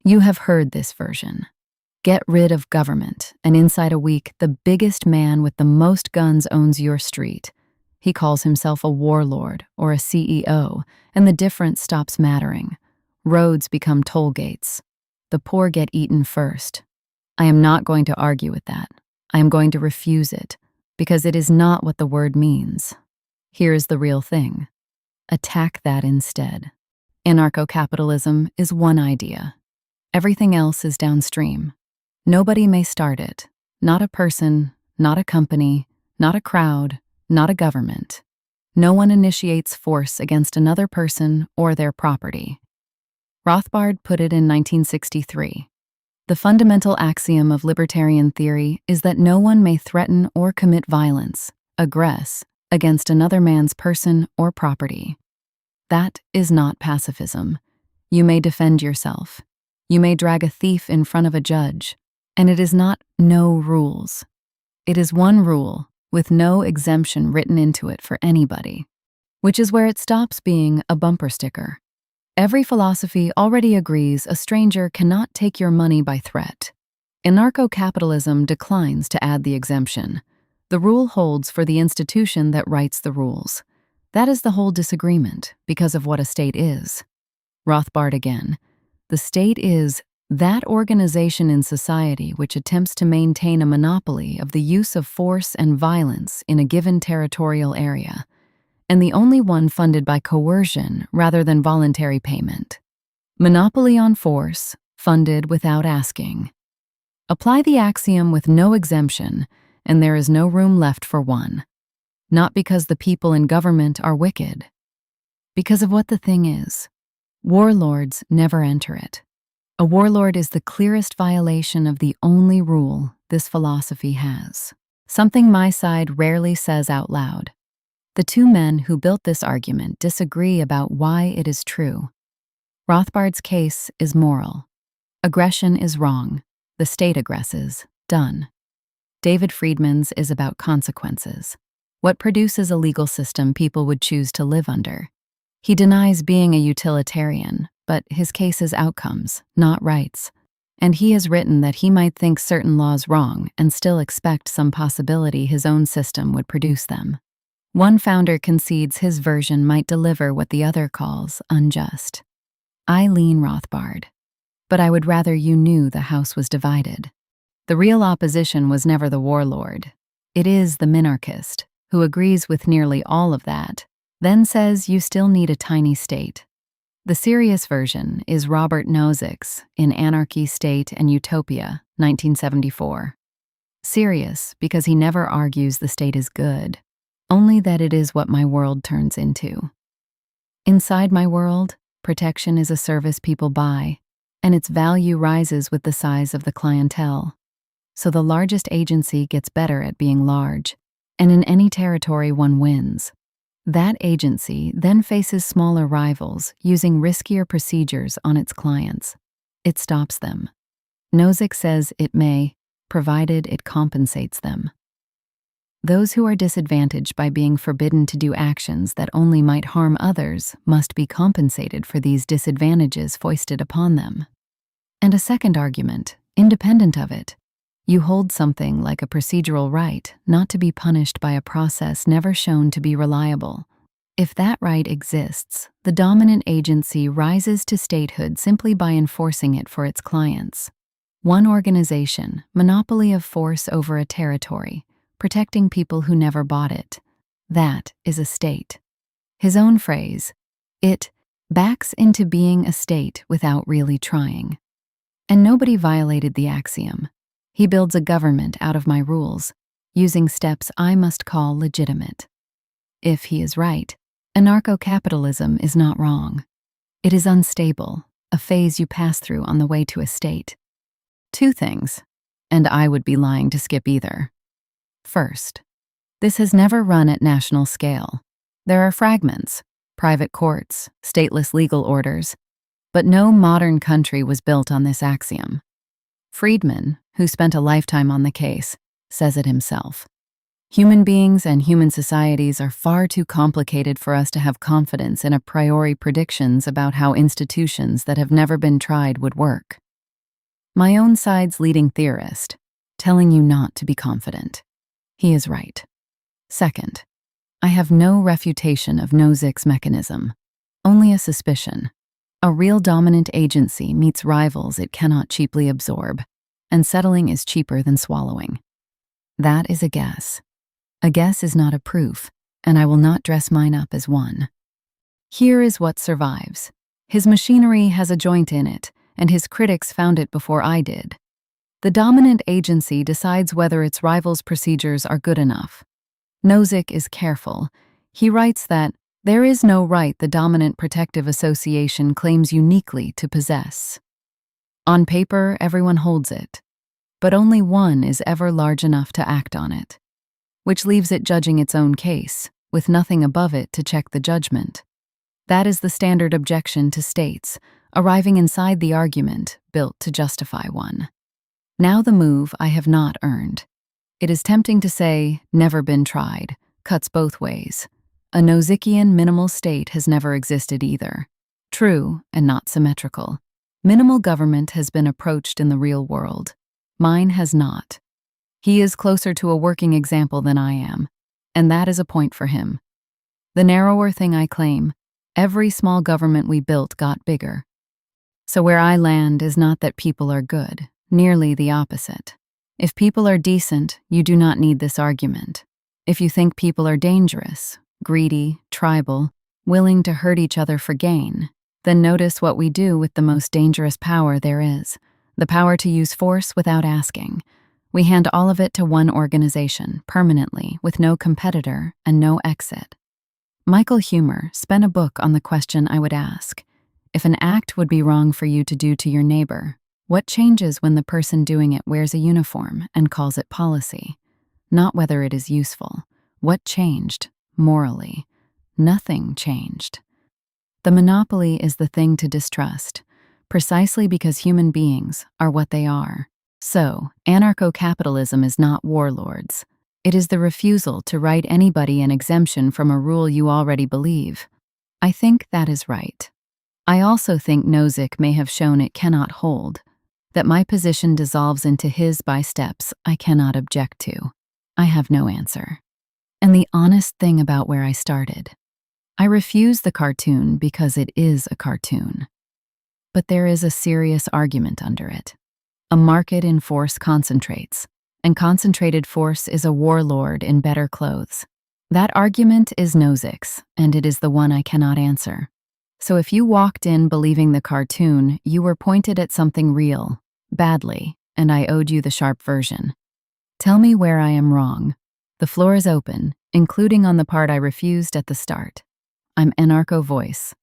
You have heard this version. Get rid of government, and inside a week, the biggest man with the most guns owns your street. He calls himself a warlord or a CEO, and the difference stops mattering. Roads become toll gates. The poor get eaten first. I am not going to argue with that. I am going to refuse it, because it is not what the word means. Here is the real thing. Attack that instead. Anarcho-capitalism is one idea. Everything else is downstream. Nobody may start it. Not a person, not a company, not a crowd, not a government. No one initiates force against another person or their property. Rothbard put it in 1963. The fundamental axiom of libertarian theory is that no one may threaten or commit violence, aggress, against another man's person or property. That is not pacifism. You may defend yourself. You may drag a thief in front of a judge, and it is not no rules. It is one rule with no exemption written into it for anybody, which is where it stops being a bumper sticker. Every philosophy already agrees a stranger cannot take your money by threat. Anarcho-capitalism declines to add the exemption. The rule holds for the institution that writes the rules. That is the whole disagreement, because of what a state is. Rothbard again. The state is that organization in society which attempts to maintain a monopoly of the use of force and violence in a given territorial area, and the only one funded by coercion rather than voluntary payment. Monopoly on force, funded without asking. Apply the axiom with no exemption, and there is no room left for one. Not because the people in government are wicked. Because of what the thing is. Warlords never enter it. A warlord is the clearest violation of the only rule this philosophy has. Something my side rarely says out loud. The two men who built this argument disagree about why it is true. Rothbard's case is moral. Aggression is wrong. The state aggresses. Done. David Friedman's is about consequences. What produces a legal system people would choose to live under. He denies being a utilitarian, but his case is outcomes, not rights. And he has written that he might think certain laws wrong and still expect some possibility his own system would produce them. One founder concedes his version might deliver what the other calls unjust. I lean Rothbard. But I would rather you knew the house was divided. The real opposition was never the warlord. It is the minarchist, who agrees with nearly all of that, then says you still need a tiny state. The serious version is Robert Nozick's in Anarchy, State, and Utopia, 1974. Serious because he never argues the state is good, only that it is what my world turns into. Inside my world, protection is a service people buy, and its value rises with the size of the clientele. So the largest agency gets better at being large, and in any territory one wins. That agency then faces smaller rivals using riskier procedures on its clients. It stops them. Nozick says it may, provided it compensates them. Those who are disadvantaged by being forbidden to do actions that only might harm others must be compensated for these disadvantages foisted upon them. And a second argument, independent of it. You hold something like a procedural right not to be punished by a process never shown to be reliable. If that right exists, the dominant agency rises to statehood simply by enforcing it for its clients. One organization, monopoly of force over a territory, protecting people who never bought it. That is a state. His own phrase, it backs into being a state without really trying. And nobody violated the axiom. He builds a government out of my rules, using steps I must call legitimate. If he is right, anarcho-capitalism is not wrong. It is unstable, a phase you pass through on the way to a state. Two things, and I would be lying to skip either. First, this has never run at national scale. There are fragments, private courts, stateless legal orders, but no modern country was built on this axiom. Friedman, who spent a lifetime on the case, says it himself. Human beings and human societies are far too complicated for us to have confidence in a priori predictions about how institutions that have never been tried would work. My own side's leading theorist, telling you not to be confident. He is right. Second, I have no refutation of Nozick's mechanism, only a suspicion. A real dominant agency meets rivals it cannot cheaply absorb, and settling is cheaper than swallowing. That is a guess. A guess is not a proof, and I will not dress mine up as one. Here is what survives. His machinery has a joint in it, and his critics found it before I did. The dominant agency decides whether its rivals' procedures are good enough. Nozick is careful. He writes that there is no right the dominant protective association claims uniquely to possess. On paper, everyone holds it, but only one is ever large enough to act on it, which leaves it judging its own case, with nothing above it to check the judgment. That is the standard objection to states, arriving inside the argument built to justify one. Now the move I have not earned. It is tempting to say, never been tried, cuts both ways. A Nozickian minimal state has never existed either. True, and not symmetrical. Minimal government has been approached in the real world. Mine has not. He is closer to a working example than I am, and that is a point for him. The narrower thing I claim, every small government we built got bigger. So where I land is not that people are good, nearly the opposite. If people are decent, you do not need this argument. If you think people are dangerous, greedy, tribal, willing to hurt each other for gain, then notice what we do with the most dangerous power there is, the power to use force without asking. We hand all of it to one organization, permanently, with no competitor and no exit. Michael Humer spent a book on the question I would ask. If an act would be wrong for you to do to your neighbor, what changes when the person doing it wears a uniform and calls it policy? Not whether it is useful. What changed, morally? Nothing changed. The monopoly is the thing to distrust, precisely because human beings are what they are. So, anarcho-capitalism is not warlords. It is the refusal to write anybody an exemption from a rule you already believe. I think that is right. I also think Nozick may have shown it cannot hold, that my position dissolves into his by steps I cannot object to. I have no answer. And the honest thing about where I started, I refuse the cartoon because it is a cartoon. But there is a serious argument under it. A market in force concentrates, and concentrated force is a warlord in better clothes. That argument is Nozick's, and it is the one I cannot answer. So if you walked in believing the cartoon, you were pointed at something real, badly, and I owed you the sharp version. Tell me where I am wrong. The floor is open, including on the part I refused at the start. I'm Anarcho Voice.